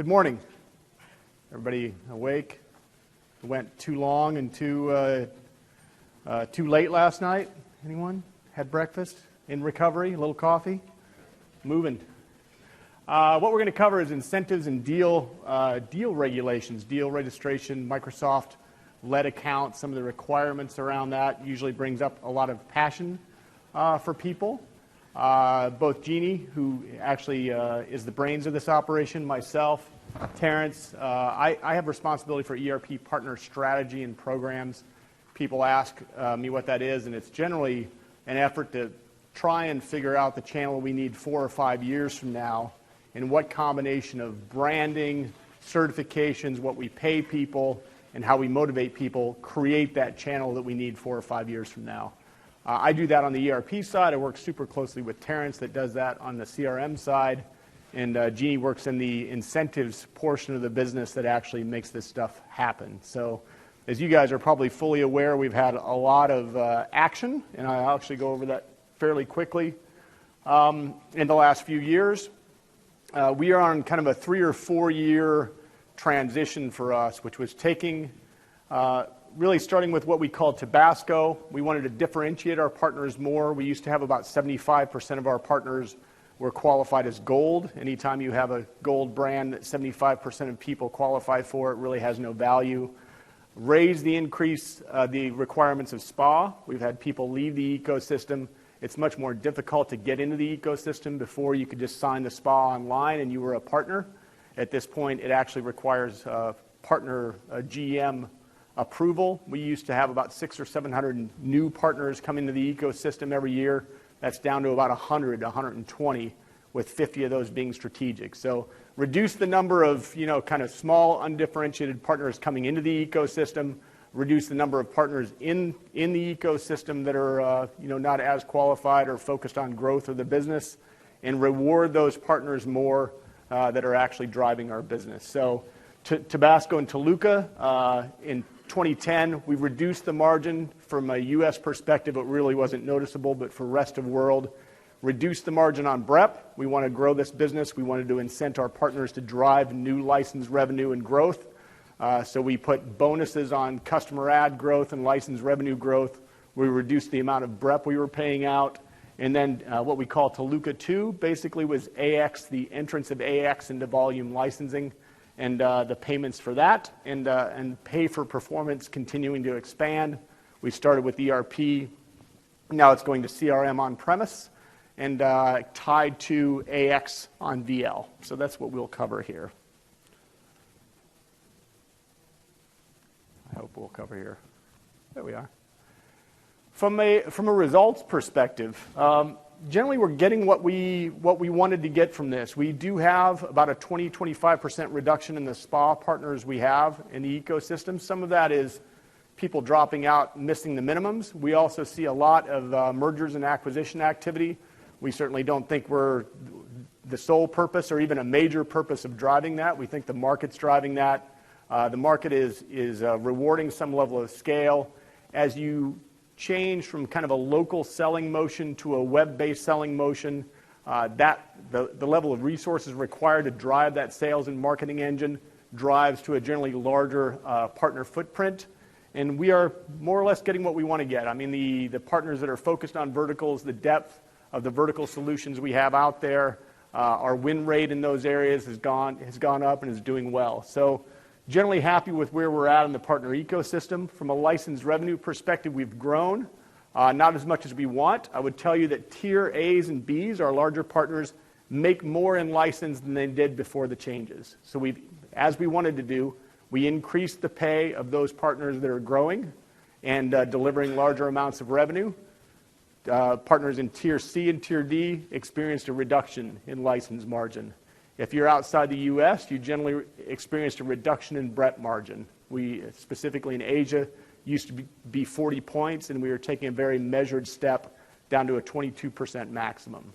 Good morning. Everybody awake? Went too long and too late last night? Anyone? Had breakfast? In recovery? A little coffee? Moving. What we're going to cover is incentives and deal regulations, deal registration, Microsoft-led accounts, some of the requirements around that usually brings up a lot of passion for people. Both Jeannie, who actually is the brains of this operation, myself, Terrence, I have responsibility for ERP partner strategy and programs. People ask me what that is, and it's generally an effort to try and figure out the channel we need 4 or 5 years from now, and what combination of branding, certifications, what we pay people, and how we motivate people create that channel that we need 4 or 5 years from now. I do that on the ERP side. I work super closely with Terrence that does that on the CRM side, and Jeannie works in the incentives portion of the business that actually makes this stuff happen. So as you guys are probably fully aware, we've had a lot of action, and I'll actually go over that fairly quickly. In the last few years, we are on kind of a 3 or 4 year transition for us, which was taking really starting with what we call Tabasco. We wanted to differentiate our partners more. We used to have about 75% of our partners were qualified as gold. Anytime you have a gold brand that 75% of people qualify for, it really has no value. Raise the requirements of SPA. We've had people leave the ecosystem. It's much more difficult to get into the ecosystem. Before, you could just sign the SPA online and you were a partner. At this point, it actually requires partner GM approval. We used to have about 600 or 700 new partners come into the ecosystem every year. That's down to about 100, 120, with 50 of those being strategic. So reduce the number of kind of small, undifferentiated partners coming into the ecosystem. Reduce the number of partners in the ecosystem that are not as qualified or focused on growth of the business, and reward those partners more that are actually driving our business. So Tabasco and Toluca in 2010, we reduced the margin. From a U.S. perspective, it really wasn't noticeable, but for rest of world, reduced the margin on BREP. We want to grow this business. We wanted to incent our partners to drive new license revenue and growth. So we put bonuses on customer ad growth and license revenue growth. We reduced the amount of BREP we were paying out. And then what we call Toluca 2 basically was AX, the entrance of AX into volume licensing, and the payments for that, and pay for performance continuing to expand. We started with ERP. Now it's going to CRM on-premise, and tied to AX on VL. So that's what we'll cover here. I hope we'll cover here. There we are. From a results perspective, generally we're getting what we wanted to get from this. We do have about a 20-25% reduction in the SPA partners we have in the ecosystem. Some of that is people dropping out, missing the minimums. We also see a lot of mergers and acquisition activity. We certainly don't think we're the sole purpose or even a major purpose of driving that. We think the market's driving that. The market is rewarding some level of scale. As you change from kind of a local selling motion to a web-based selling motion, the level of resources required to drive that sales and marketing engine drives to a generally larger partner footprint. And we are more or less getting what we want to get. I mean, the partners that are focused on verticals, the depth of the vertical solutions we have out there, our win rate in those areas has gone up and is doing well. So generally happy with where we're at in the partner ecosystem. From a license revenue perspective, we've grown, not as much as we want. I would tell you that tier A's and B's, our larger partners, make more in license than they did before the changes. So as we wanted to do, we increased the pay of those partners that are growing and delivering larger amounts of revenue. Partners in tier C and tier D experienced a reduction in license margin. If you're outside the U.S., you generally experienced a reduction in BREP margin. We, specifically in Asia, used to be 40 points, and we were taking a very measured step down to a 22% maximum.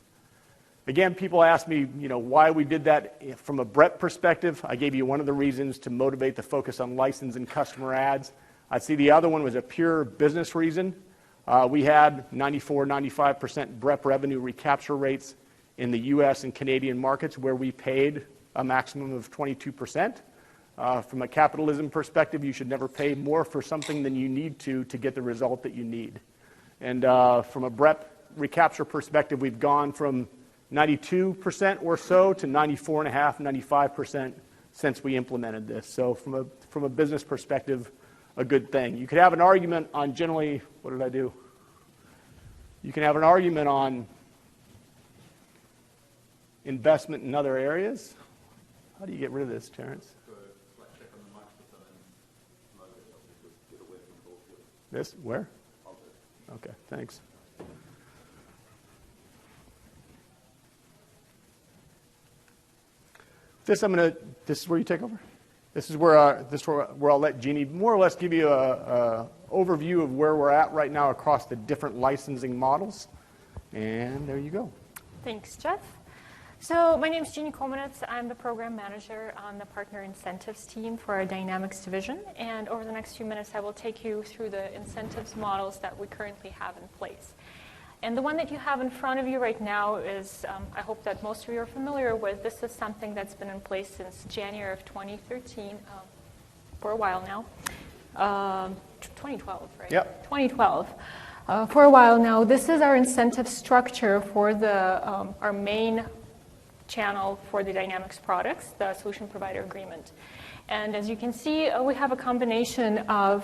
Again, people ask me, why we did that from a BREP perspective. I gave you one of the reasons to motivate the focus on license and customer ads. I'd say the other one was a pure business reason. We had 94-95% BREP revenue recapture rates in the U.S. and Canadian markets where we paid a maximum of 22%. From a capitalism perspective, you should never pay more for something than you need to get the result that you need. And from a BREP recapture perspective, we've gone from 92% or so to 94.5%, 95% since we implemented this. So from a business perspective, a good thing. You could have an argument on generally, what did I do? You can have an argument on investment in other areas. How do you get rid of this, Terrence? This? Where? Okay, thanks. This is where you take over? This is where I'll let Jeannie more or less give you a overview of where we're at right now across the different licensing models. And there you go. Thanks, Jeff. So my name is Jeannie Komenitz. I'm the program manager on the partner incentives team for our Dynamics division. And over the next few minutes, I will take you through the incentives models that we currently have in place. And the one that you have in front of you right now is, I hope that most of you are familiar with. This is something that's been in place since January of 2013, for a while now. 2012, right? Yep. 2012. For a while now, this is our incentive structure for our main channel for the Dynamics products, the solution provider agreement. And as you can see, we have a combination of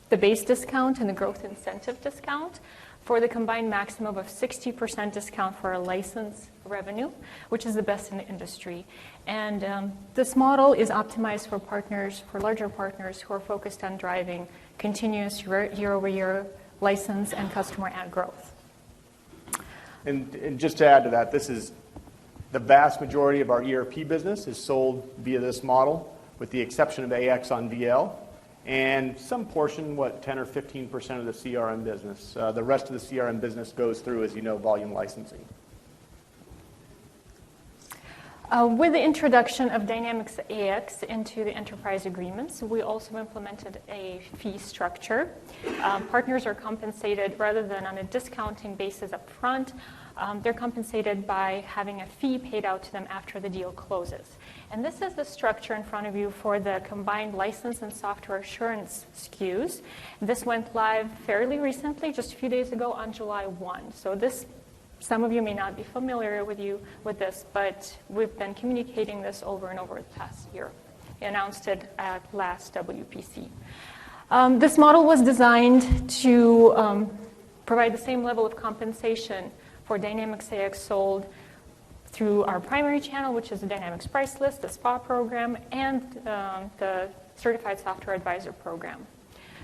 the base discount and the growth incentive discount for the combined maximum of 60% discount for our license revenue, which is the best in the industry. And this model is optimized for partners, for larger partners who are focused on driving continuous year-over-year license and customer ad growth. And just to add to that, this is the vast majority of our ERP business is sold via this model, with the exception of AX on VL, and some portion, 10 or 15% of the CRM business. The rest of the CRM business goes through, as you know, volume licensing. With the introduction of Dynamics AX into the enterprise agreements, we also implemented a fee structure. Partners are compensated rather than on a discounting basis up front. They're compensated by having a fee paid out to them after the deal closes. And this is the structure in front of you for the combined license and software assurance SKUs. This went live fairly recently, just a few days ago on July 1. So this, some of you may not be familiar with this, but we've been communicating this over and over the past year. We announced it at last WPC. This model was designed to provide the same level of compensation for Dynamics AX sold through our primary channel, which is the Dynamics Price List, the SPA program, and the Certified Software Advisor program.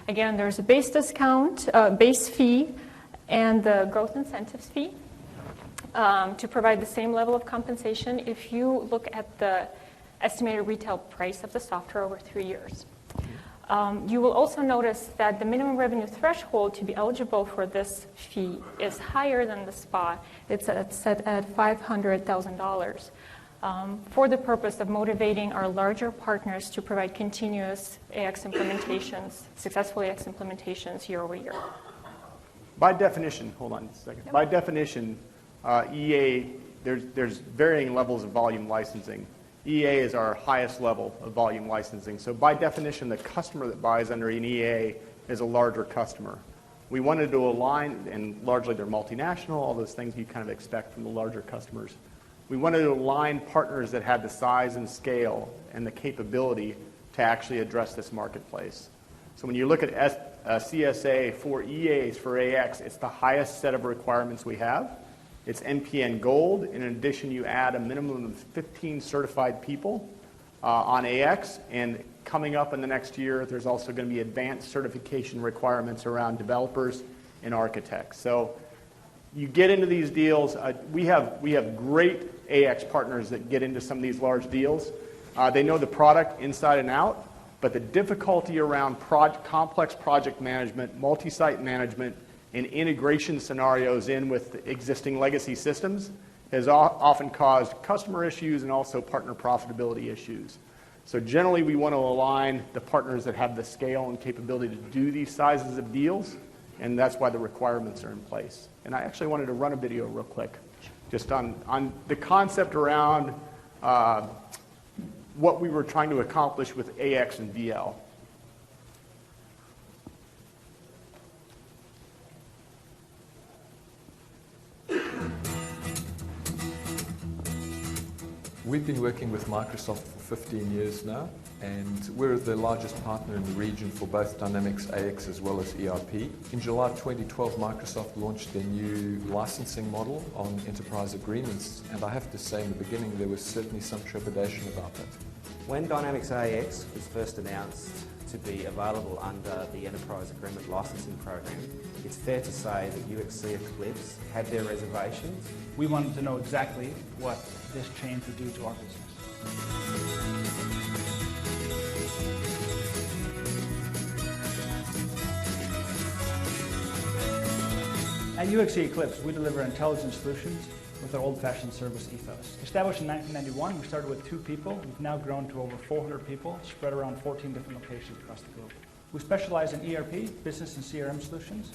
Again, there's a base discount, base fee, and the growth incentives fee to provide the same level of compensation if you look at the estimated retail price of the software over 3 years. You will also notice that the minimum revenue threshold to be eligible for this fee is higher than the SPA. It's set at $500,000 for the purpose of motivating our larger partners to provide continuous AX implementations, successful AX implementations year over year. By definition, hold on a second. By definition, EA, there's varying levels of volume licensing. EA is our highest level of volume licensing. So by definition, the customer that buys under an EA is a larger customer. We wanted to align, and largely they're multinational, all those things you kind of expect from the larger customers. We wanted to align partners that had the size and scale and the capability to actually address this marketplace. So when you look at CSA for EAs for AX, it's the highest set of requirements we have. It's NPN Gold. In addition, you add a minimum of 15 certified people on AX. And coming up in the next year, there's also going to be advanced certification requirements around developers and architects. So you get into these deals. We have great AX partners that get into some of these large deals. They know the product inside and out, but the difficulty around complex project management, multi-site management, and integration scenarios in with existing legacy systems has often caused customer issues and also partner profitability issues. So generally, we want to align the partners that have the scale and capability to do these sizes of deals, and that's why the requirements are in place. And I actually wanted to run a video real quick just on the concept around what we were trying to accomplish with AX and VL. We've been working with Microsoft for 15 years now, and we're the largest partner in the region for both Dynamics AX as well as ERP. In July 2012, Microsoft launched their new licensing model on enterprise agreements, and I have to say in the beginning there was certainly some trepidation about that. When Dynamics AX was first announced to be available under the Enterprise Agreement Licensing Program, it's fair to say that UXC Eclipse had their reservations. We wanted to know exactly what this change would do to our business. At UXC Eclipse, we deliver intelligent solutions with our old-fashioned service ethos. Established in 1991, we started with 2 people. We've now grown to over 400 people, spread around 14 different locations across the globe. We specialize in ERP, business and CRM solutions,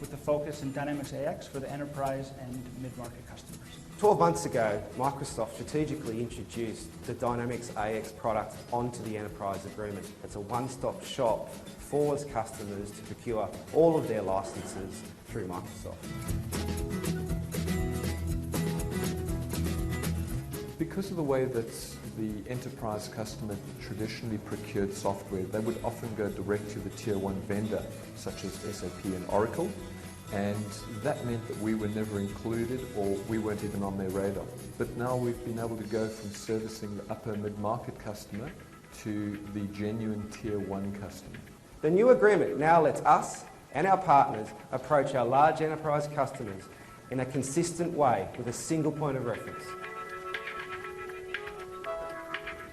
with a focus in Dynamics AX for the enterprise and mid-market customers. 12 months ago, Microsoft strategically introduced the Dynamics AX product onto the Enterprise Agreement. It's a one-stop shop for its customers to procure all of their licenses through Microsoft. Because of the way that the enterprise customer traditionally procured software, they would often go direct to the tier 1 vendor, such as SAP and Oracle, and that meant that we were never included or we weren't even on their radar. But now we've been able to go from servicing the upper mid-market customer to the genuine tier 1 customer. The new agreement now lets us and our partners approach our large enterprise customers in a consistent way with a single point of reference.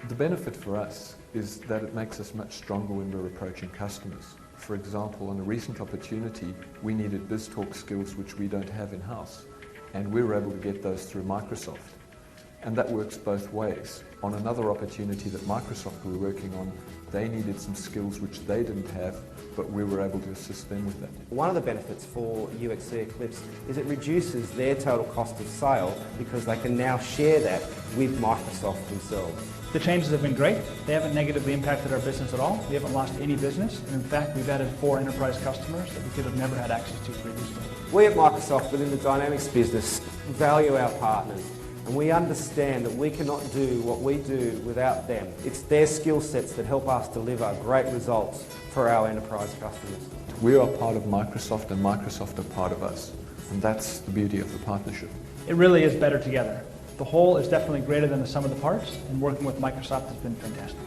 The benefit for us is that it makes us much stronger when we're approaching customers. For example, on a recent opportunity, we needed BizTalk skills which we don't have in-house, and we were able to get those through Microsoft. And that works both ways. On another opportunity that Microsoft were working on, they needed some skills which they didn't have, but we were able to assist them with that. One of the benefits for UXC Eclipse is it reduces their total cost of sale because they can now share that with Microsoft themselves. The changes have been great. They haven't negatively impacted our business at all. We haven't lost any business. And in fact, we've added 4 enterprise customers that we could have never had access to previously. We at Microsoft within the Dynamics business value our partners, and we understand that we cannot do what we do without them. It's their skill sets that help us deliver great results for our enterprise customers. We are part of Microsoft and Microsoft are part of us, and that's the beauty of the partnership. It really is better together. The whole is definitely greater than the sum of the parts, and working with Microsoft has been fantastic.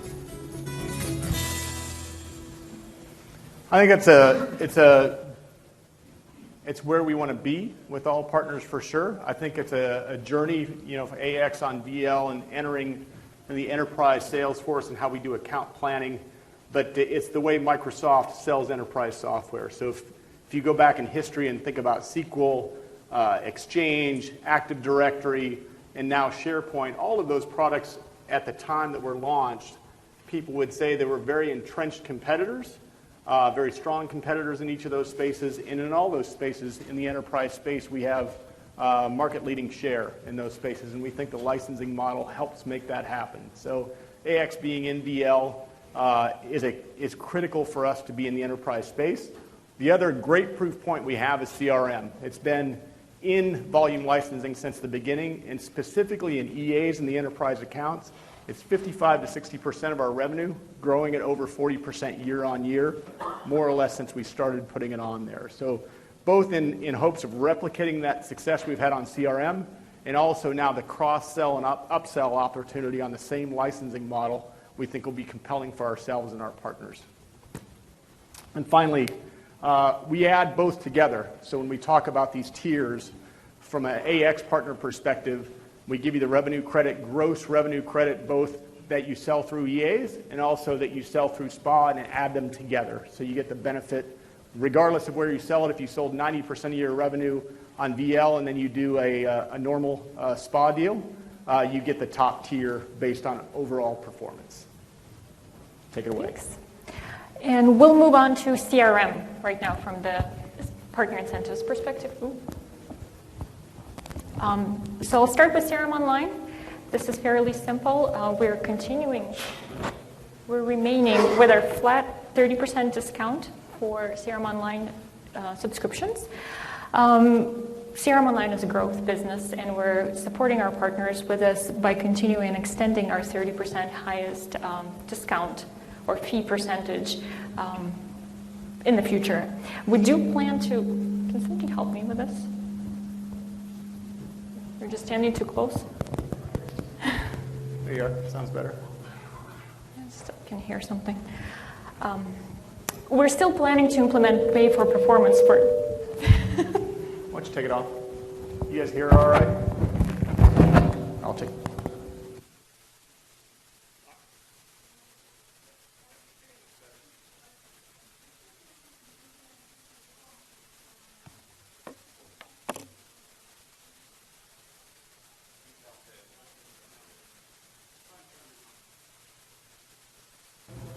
I think it's where we want to be with all partners for sure. I think it's a journey, for AX on VL and entering the enterprise sales force and how we do account planning. But it's the way Microsoft sells enterprise software. So if you go back in history and think about SQL, Exchange, Active Directory, and now SharePoint, all of those products at the time that were launched, people would say they were very entrenched competitors, very strong competitors in each of those spaces. And in all those spaces, in the enterprise space, we have market-leading share in those spaces. And we think the licensing model helps make that happen. So AX being in VL is critical for us to be in the enterprise space. The other great proof point we have is CRM. It's been in volume licensing since the beginning, and specifically in EAs and the enterprise accounts. It's 55 to 60% of our revenue, growing at over 40% year on year, more or less since we started putting it on there. So both in hopes of replicating that success we've had on CRM, and also now the cross-sell and upsell opportunity on the same licensing model, we think will be compelling for ourselves and our partners. And finally, we add both together. So when we talk about these tiers, from an AX partner perspective, we give you the revenue credit, gross revenue credit, both that you sell through EAs and also that you sell through SPA, and add them together. So you get the benefit regardless of where you sell it. If you sold 90% of your revenue on VL and then you do a normal SPA deal, you get the top tier based on overall performance. Take it away. Thanks. And we'll move on to CRM right now from the partner incentives perspective. So I'll start with CRM Online. This is fairly simple. We're remaining with our flat 30% discount for CRM Online subscriptions. CRM Online is a growth business, and we're supporting our partners with this by continuing and extending our 30% highest discount or fee percentage in the future. We do plan to, can somebody help me with this? You're just standing too close. There you are. Sounds better. I still can hear something. We're still planning to implement pay for performance for. Why don't you take it off? You guys hear all right? I'll take it.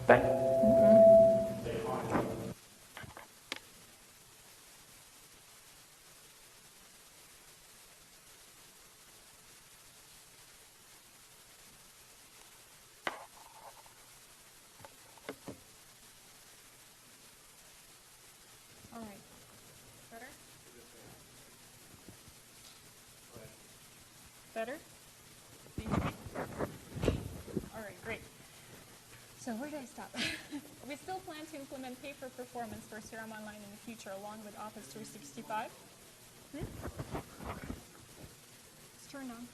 But all right. Better? Better? All right, great. So where did I stop? We still plan to implement pay for performance for CRM Online in the future, along with Office 365. It's turned on.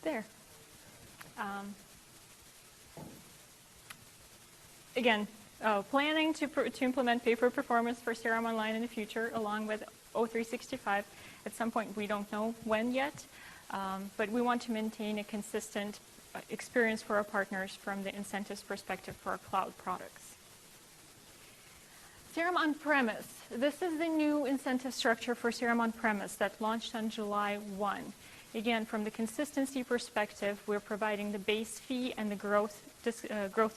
There. Again, planning to implement pay for performance for CRM Online in the future, along with O365. At some point, we don't know when yet, but we want to maintain a consistent experience for our partners from the incentives perspective for our cloud products. CRM On-Premise. This is the new incentive structure for CRM On-Premise that launched on July 1. Again, from the consistency perspective, we're providing the base fee and the growth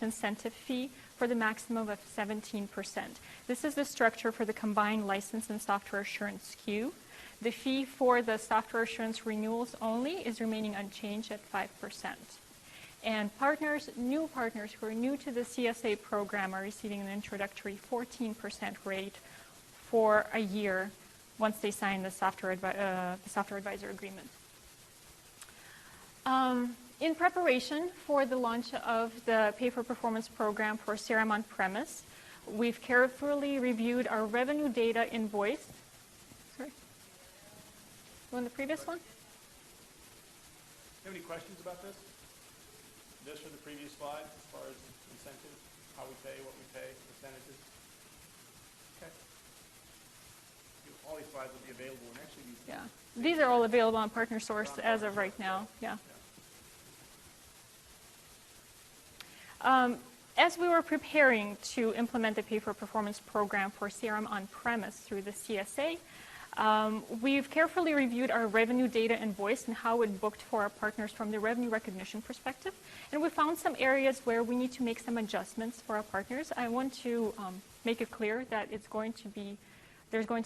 incentive fee for the maximum of 17%. This is the structure for the combined license and software assurance SKU. The fee for the software assurance renewals only is remaining unchanged at 5%. And new partners who are new to the CSA program are receiving an introductory 14% rate for a year once they sign the software advisor agreement. In preparation for the launch of the Pay for Performance program for CRM On-Premise, we've carefully reviewed our revenue data invoice. Sorry? You want the previous one? Have any questions about this? This or the previous slide as far as incentives, how we pay, what we pay, percentages? Okay. All these slides will be available, and actually These are all available on Partner Source as of right now. Yeah. As we were preparing to implement the Pay for Performance program for CRM On-Premise through the CSA, we've carefully reviewed our revenue data invoice and how it booked for our partners from the revenue recognition perspective. And we found some areas where we need to make some adjustments for our partners. I want to make it clear that there's going to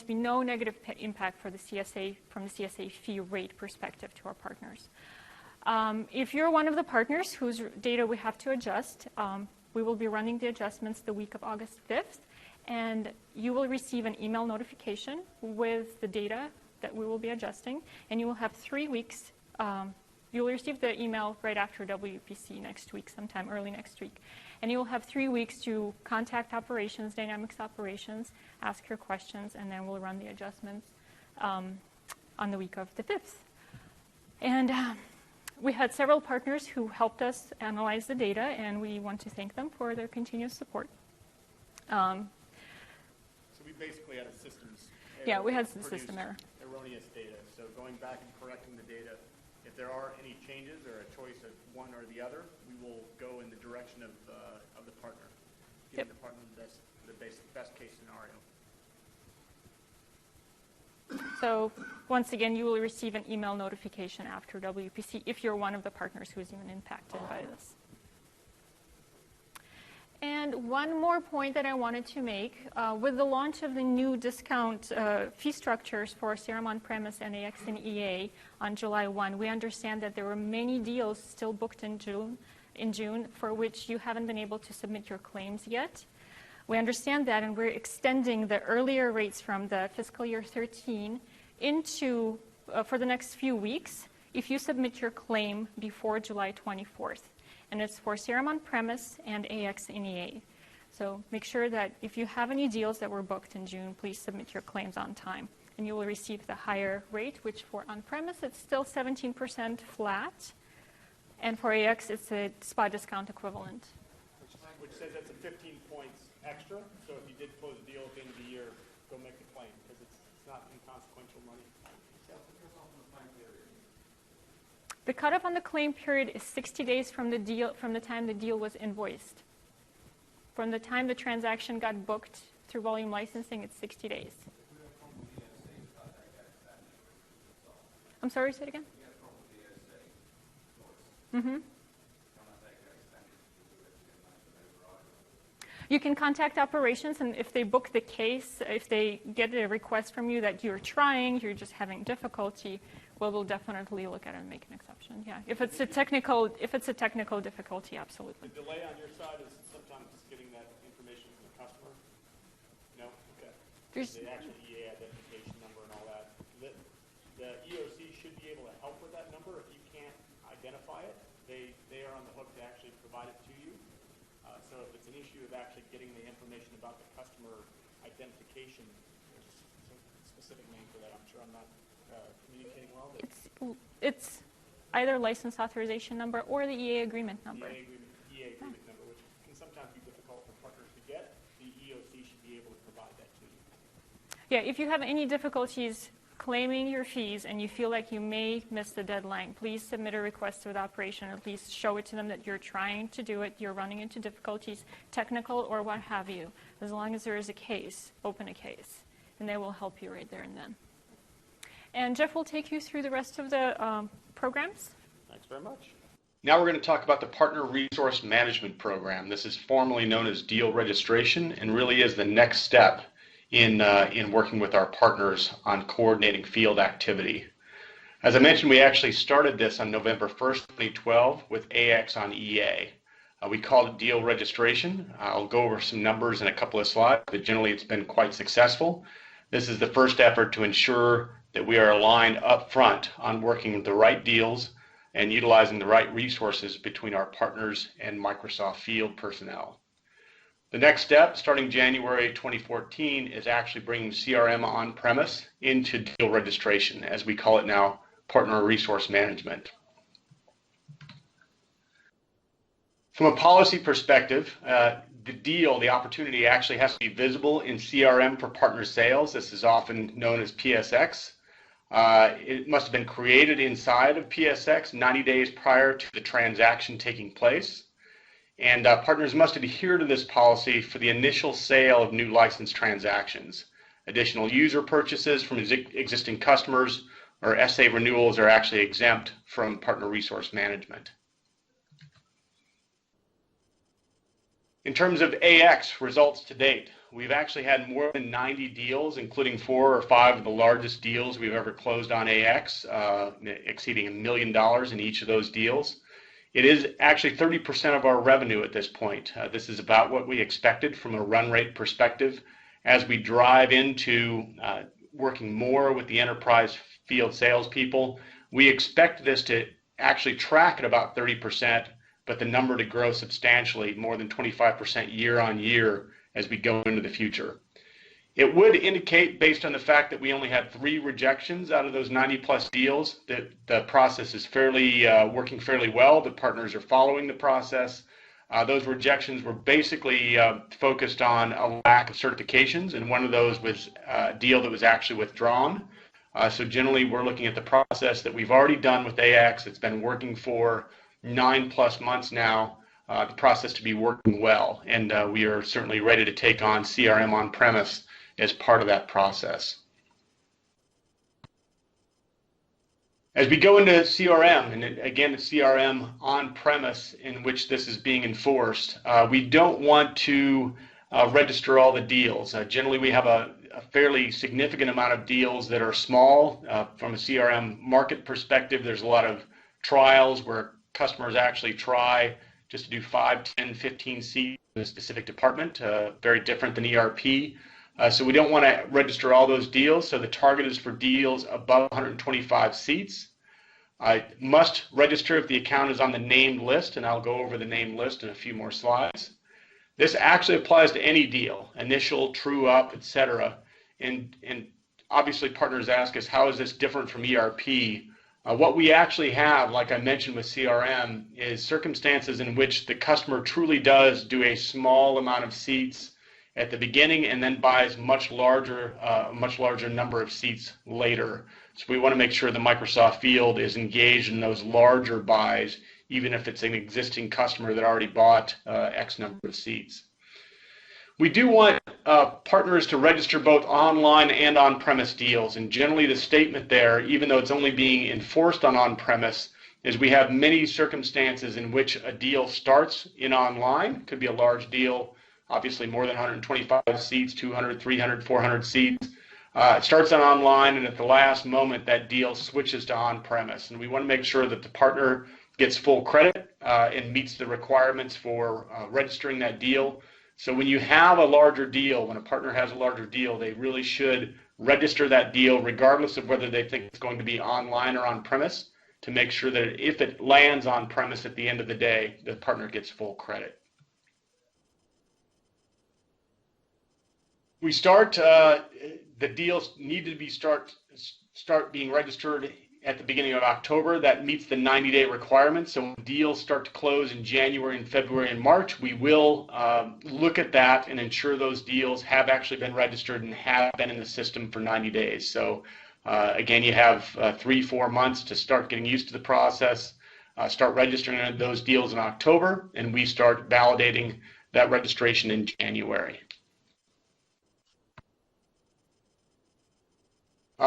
be no negative impact for the CSA from the CSA fee rate perspective to our partners. If you're one of the partners whose data we have to adjust, we will be running the adjustments the week of August 5th, and you will receive an email notification with the data that we will be adjusting, and you will have 3 weeks. You will receive the email right after WPC next week, sometime early next week. And you will have 3 weeks to contact operations, Dynamics operations, ask your questions, and then we'll run the adjustments on the week of the 5th. And we had several partners who helped us analyze the data, and we want to thank them for their continuous support. So we basically had a systems error. Yeah, we had some system error. Erroneous data. So going back and correcting the data, if there are any changes or a choice of one or the other, we will go in the direction of the partner, giving the partner the best case scenario. So once again, you will receive an email notification after WPC if you're one of the partners who is even impacted by this. And one more point that I wanted to make, with the launch of the new discount fee structures for CRM on-premise and AX and EA on July 1, we understand that there were many deals still booked in June for which you haven't been able to submit your claims yet. We understand that, and we're extending the earlier rates from the fiscal year 13 into, for the next few weeks, if you submit your claim before July 24th. And it's for CRM on-premise and AX and EA. So make sure that if you have any deals that were booked in June, please submit your claims on time. And you will receive the higher rate, which for on-premise, it's still 17% flat. And for AX, it's a spot discount equivalent. Which says that's a 15 points extra. So if you did close a deal at the end of the year, go make the claim, because it's not inconsequential money. The cutoff on the claim period is 60 days from the time the deal was invoiced. From the time the transaction got booked through volume licensing, it's 60 days. I'm sorry, say it again? Mm-hmm. You can contact operations, and if they book the case, if they get a request from you that you're trying, you're just having difficulty, well, we'll definitely look at it and make an exception. Yeah, if it's a technical difficulty, absolutely. The delay on your side is sometimes just getting that information from the customer. No, okay. The actual EA identification number and all that. The EOC should be able to help with that number. If you can't identify it, they are on the hook to actually provide it to you. So if it's an issue of actually getting the information about the customer identification, there's a specific name for that. I'm sure I'm not communicating well. It's either license authorization number or the EA agreement number. EA agreement number, which can sometimes be difficult for partners to get. The EOC should be able to provide that to you. Yeah, if you have any difficulties claiming your fees and you feel like you may miss the deadline, please submit a request to the operation. At least show it to them that you're trying to do it, you're running into difficulties, technical or what have you. As long as there is a case, open a case, and they will help you right there and then. And Jeff will take you through the rest of the programs. Thanks very much. Now we're going to talk about the Partner Resource Management Program. This is formally known as Deal Registration and really is the next step in working with our partners on coordinating field activity. As I mentioned, we actually started this on November 1st, 2012 with AX on EA. We called it Deal Registration. I'll go over some numbers in a couple of slides, but generally it's been quite successful. This is the first effort to ensure that we are aligned up front on working with the right deals and utilizing the right resources between our partners and Microsoft field personnel. The next step, starting January 2014, is actually bringing CRM on-premise into deal registration, as we call it now, Partner Resource Management. From a policy perspective, the opportunity actually has to be visible in CRM for partner sales. This is often known as PSX. It must have been created inside of PSX 90 days prior to the transaction taking place. And partners must adhere to this policy for the initial sale of new license transactions. Additional user purchases from existing customers or SA renewals are actually exempt from Partner Resource Management. In terms of AX results to date, we've actually had more than 90 deals, including 4 or 5 of the largest deals we've ever closed on AX, exceeding $1 million in each of those deals. It is actually 30% of our revenue at this point. This is about what we expected from a run rate perspective. As we drive into working more with the enterprise field salespeople, we expect this to actually track at about 30%, but the number to grow substantially, more than 25% year on year as we go into the future. It would indicate, based on the fact that we only had 3 rejections out of those 90 plus deals, that the process is working fairly well. The partners are following the process. Those rejections were basically focused on a lack of certifications, and one of those was a deal that was actually withdrawn. So generally, we're looking at the process that we've already done with AX. It's been working for 9+ months now, the process to be working well, and we are certainly ready to take on CRM on-premise as part of that process. As we go into CRM, and again, the CRM on-premise in which this is being enforced, we don't want to register all the deals. Generally, we have a fairly significant amount of deals that are small. From a CRM market perspective, there's a lot of trials where customers actually try just to do 5, 10, 15 seats in a specific department, very different than ERP. So we don't want to register all those deals. So the target is for deals above 125 seats. I must register if the account is on the named list, and I'll go over the named list in a few more slides. This actually applies to any deal, initial, true up, etc. And obviously partners ask us, how is this different from ERP? What we actually have, like I mentioned with CRM, is circumstances in which the customer truly does do a small amount of seats at the beginning and then buys much larger number of seats later. So we want to make sure the Microsoft field is engaged in those larger buys, even if it's an existing customer that already bought X number of seats. We do want partners to register both online and on-premise deals, and generally the statement there, even though it's only being enforced on on-premise, is we have many circumstances in which a deal starts in online. It could be a large deal, obviously more than 125 seats, 200, 300, 400 seats. It starts on online, and at the last moment that deal switches to on-premise, and we want to make sure that the partner gets full credit and meets the requirements for registering that deal. So when you have a larger deal, when a partner has a larger deal, they really should register that deal regardless of whether they think it's going to be online or on-premise, to make sure that if it lands on-premise at the end of the day, the partner gets full credit. We start, the deals need to be start being registered at the beginning of October. That meets the 90-day requirement. So when deals start to close in January and February and March, we will look at that and ensure those deals have actually been registered and have been in the system for 90 days. So again, you have 3-4 months to start getting used to the process, start registering those deals in October, and we start validating that registration in January.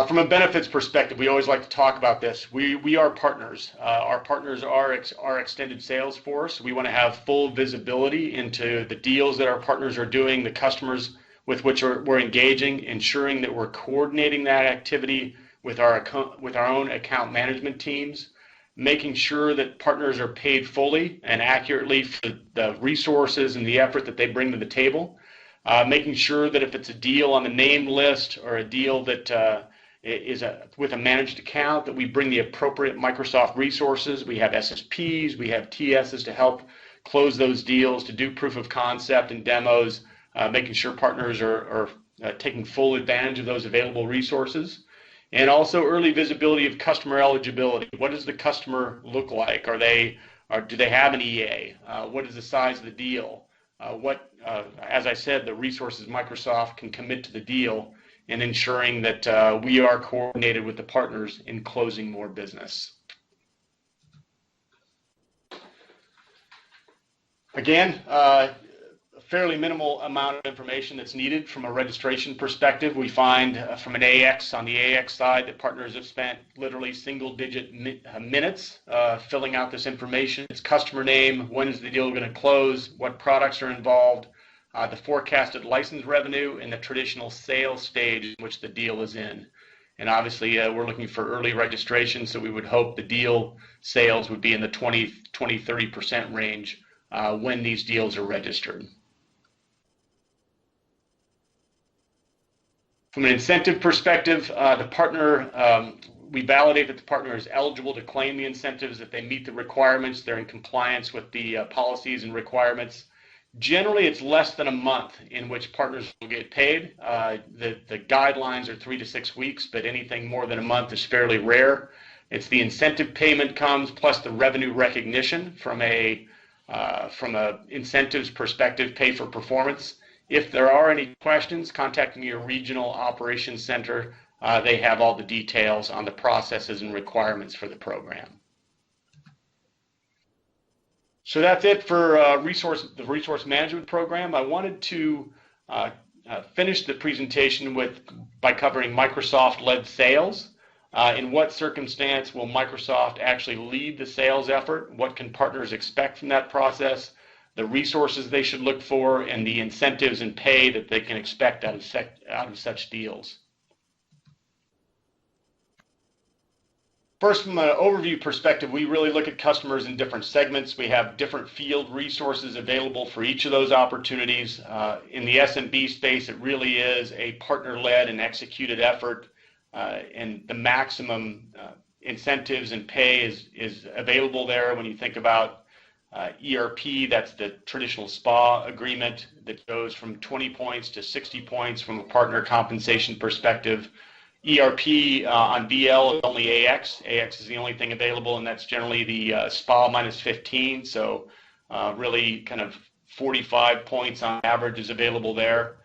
From a benefits perspective, we always like to talk about this. We are partners. Our partners are our extended sales force. We want to have full visibility into the deals that our partners are doing, the customers with which we're engaging, ensuring that we're coordinating that activity with our own account management teams, making sure that partners are paid fully and accurately for the resources and the effort that they bring to the table, making sure that if it's a deal on the named list or a deal that is with a managed account, that we bring the appropriate Microsoft resources. We have SSPs, we have TSs to help close those deals, to do proof of concept and demos, making sure partners are taking full advantage of those available resources. And also early visibility of customer eligibility. What does the customer look like? Do they have an EA? What is the size of the deal? As I said, the resources Microsoft can commit to the deal, and ensuring that we are coordinated with the partners in closing more business. Again, a fairly minimal amount of information that's needed from a registration perspective. We find from an AX, on the AX side, that partners have spent literally single-digit minutes filling out this information. It's customer name, when is the deal going to close, what products are involved, the forecasted license revenue, and the traditional sales stage in which the deal is in. And obviously, we're looking for early registration, so we would hope the deal sales would be in the 20-30% range when these deals are registered. From an incentive perspective, the partner, we validate that the partner is eligible to claim the incentives, that they meet the requirements, they're in compliance with the policies and requirements. Generally, it's less than a month in which partners will get paid. The guidelines are 3 to 6 weeks, but anything more than a month is fairly rare. It's the incentive payment comes plus the revenue recognition from a incentives perspective, pay for performance. If there are any questions, contacting your regional operations center. They have all the details on the processes and requirements for the program. So that's it for the resource management program. I wanted to finish the presentation by covering Microsoft-led sales. In what circumstance will Microsoft actually lead the sales effort? What can partners expect from that process? The resources they should look for, and the incentives and pay that they can expect out of such deals. First, from an overview perspective, we really look at customers in different segments. We have different field resources available for each of those opportunities. In the SMB space, it really is a partner-led and executed effort, and the maximum incentives and pay is available there. When you think about ERP, that's the traditional SPA agreement that goes from 20 points to 60 points from a partner compensation perspective. ERP on VL is only AX. AX is the only thing available, and that's generally the SPA minus 15. So really kind of 45 points on average is available there.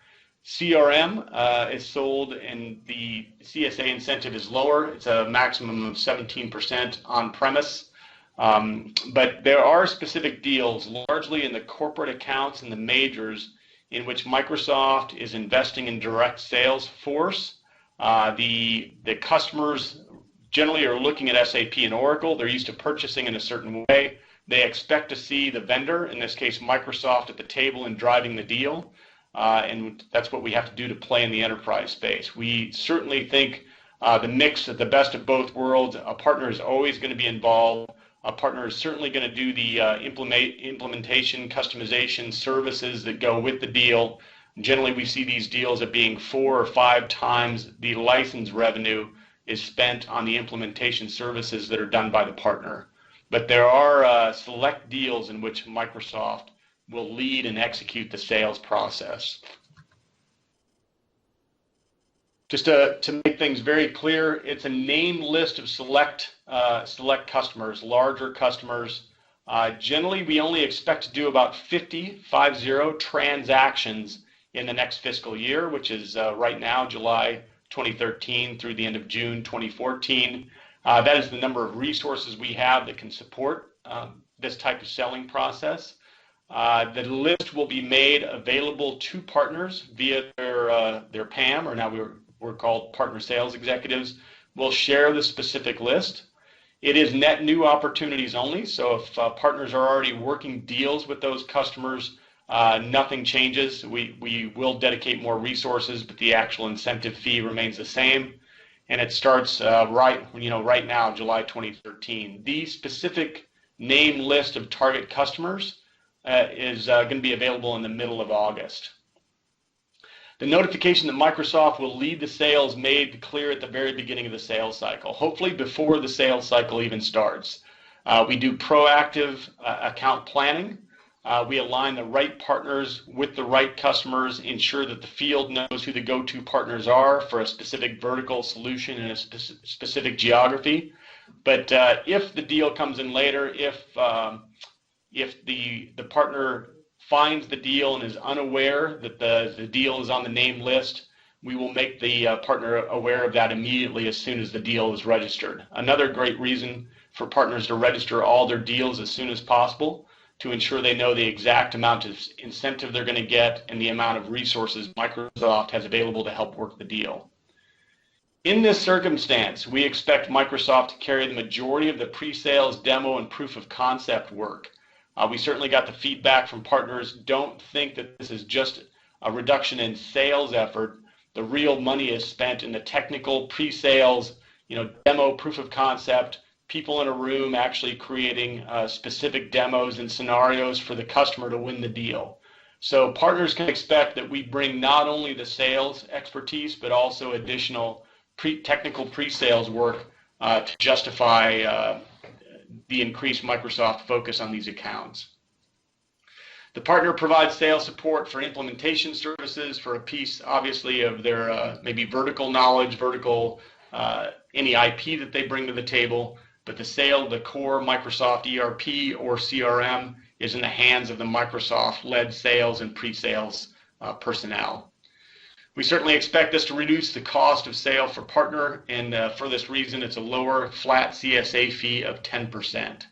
CRM is sold, and the CSA incentive is lower. It's a maximum of 17% on premise. But there are specific deals, largely in the corporate accounts and the majors, in which Microsoft is investing in direct sales force. The customers generally are looking at SAP and Oracle. They're used to purchasing in a certain way. They expect to see the vendor, in this case Microsoft, at the table and driving the deal. And that's what we have to do to play in the enterprise space. We certainly think the mix of the best of both worlds. A partner is always going to be involved. A partner is certainly going to do the implementation, customization, services that go with the deal. Generally, we see these deals as being 4 or 5 times the license revenue is spent on the implementation services that are done by the partner. But there are select deals in which Microsoft will lead and execute the sales process. Just to make things very clear, it's a named list of select customers, larger customers. Generally, we only expect to do about 50 transactions in the next fiscal year, which is right now, July 2013 through the end of June 2014. That is the number of resources we have that can support this type of selling process. The list will be made available to partners via their PAM, or now we're called partner sales executives. We'll share the specific list. It is net new opportunities only, so if partners are already working deals with those customers, nothing changes. We will dedicate more resources, but the actual incentive fee remains the same, and it starts right now, July 2013. The specific name list of target customers is going to be available in the middle of August. The notification that Microsoft will lead the sales made clear at the very beginning of the sales cycle, hopefully before the sales cycle even starts. We do proactive account planning. We align the right partners with the right customers, ensure that the field knows who the go-to partners are for a specific vertical solution in a specific geography. But if the deal comes in later, if the partner finds the deal and is unaware that the deal is on the name list, we will make the partner aware of that immediately as soon as the deal is registered. Another great reason for partners to register all their deals as soon as possible, to ensure they know the exact amount of incentive they're going to get and the amount of resources Microsoft has available to help work the deal. In this circumstance, we expect Microsoft to carry the majority of the pre-sales, demo, and proof of concept work. We certainly got the feedback from partners. Don't think that this is just a reduction in sales effort. The real money is spent in the technical pre-sales, demo, proof of concept, people in a room actually creating specific demos and scenarios for the customer to win the deal. So partners can expect that we bring not only the sales expertise, but also additional technical pre-sales work to justify the increased Microsoft focus on these accounts. The partner provides sales support for implementation services for a piece, obviously, of their maybe vertical knowledge, any IP that they bring to the table, but the sale of the core Microsoft ERP or CRM is in the hands of the Microsoft-led sales and pre-sales personnel. We certainly expect this to reduce the cost of sale for partner, and for this reason, it's a lower flat CSA fee of 10%.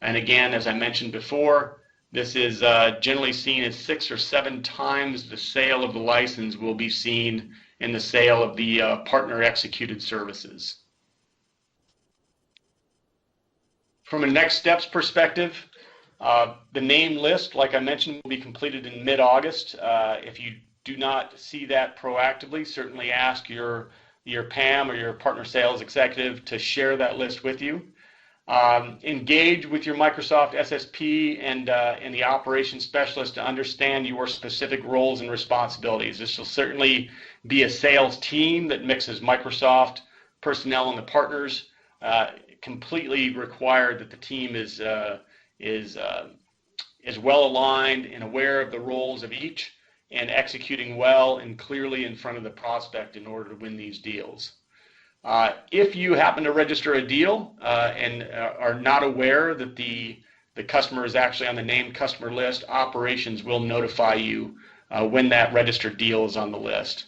And again, as I mentioned before, this is generally seen as 6 or 7 times the sale of the license will be seen in the sale of the partner executed services. From a next steps perspective, the name list, like I mentioned, will be completed in mid-August. If you do not see that proactively, certainly ask your PAM or your partner sales executive to share that list with you. Engage with your Microsoft SSP and the operations specialist to understand your specific roles and responsibilities. This will certainly be a sales team that mixes Microsoft personnel and the partners. Completely required that the team is well aligned and aware of the roles of each and executing well and clearly in front of the prospect in order to win these deals. If you happen to register a deal and are not aware that the customer is actually on the named customer list, operations will notify you when that registered deal is on the list.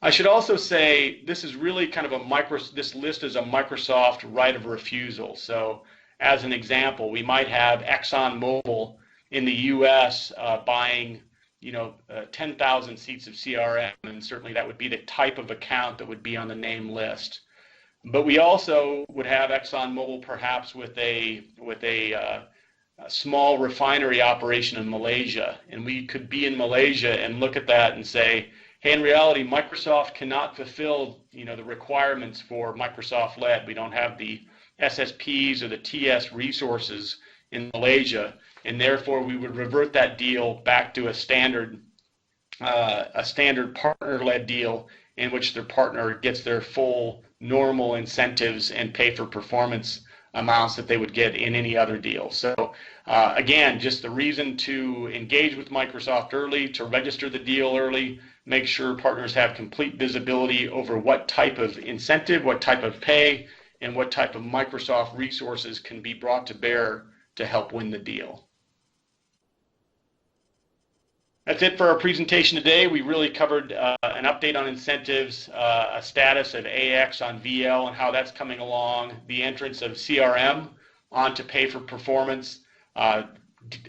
I should also say this is really kind of this list is a Microsoft right of refusal. So as an example, we might have ExxonMobil in the US buying 10,000 seats of CRM, and certainly that would be the type of account that would be on the name list. But we also would have ExxonMobil perhaps with a small refinery operation in Malaysia, and we could be in Malaysia and look at that and say, hey, in reality, Microsoft cannot fulfill the requirements for Microsoft LED. We don't have the SSPs or the TS resources in Malaysia, and therefore we would revert that deal back to a standard partner-led deal in which their partner gets their full normal incentives and pay for performance amounts that they would get in any other deal. So again, just the reason to engage with Microsoft early, to register the deal early, make sure partners have complete visibility over what type of incentive, what type of pay, and what type of Microsoft resources can be brought to bear to help win the deal. That's it for our presentation today. We really covered an update on incentives, a status of AX on VL and how that's coming along, the entrance of CRM onto pay for performance,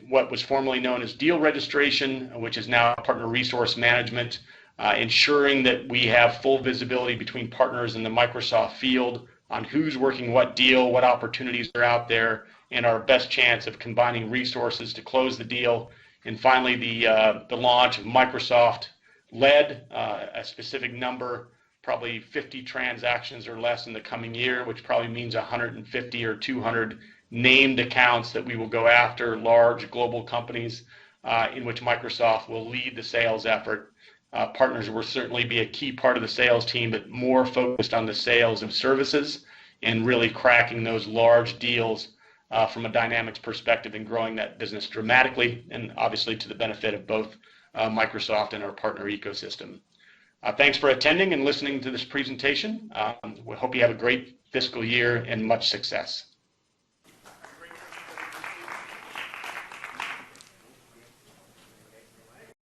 what was formerly known as deal registration, which is now partner resource management, ensuring that we have full visibility between partners in the Microsoft field on who's working what deal, what opportunities are out there, and our best chance of combining resources to close the deal. And finally, the launch of Microsoft LED, a specific number, probably 50 transactions or less in the coming year, which probably means 150 or 200 named accounts that we will go after, large global companies in which Microsoft will lead the sales effort. Partners will certainly be a key part of the sales team, but more focused on the sales of services and really cracking those large deals from a Dynamics perspective and growing that business dramatically, and obviously to the benefit of both Microsoft and our partner ecosystem. Thanks for attending and listening to this presentation. We hope you have a great fiscal year and much success.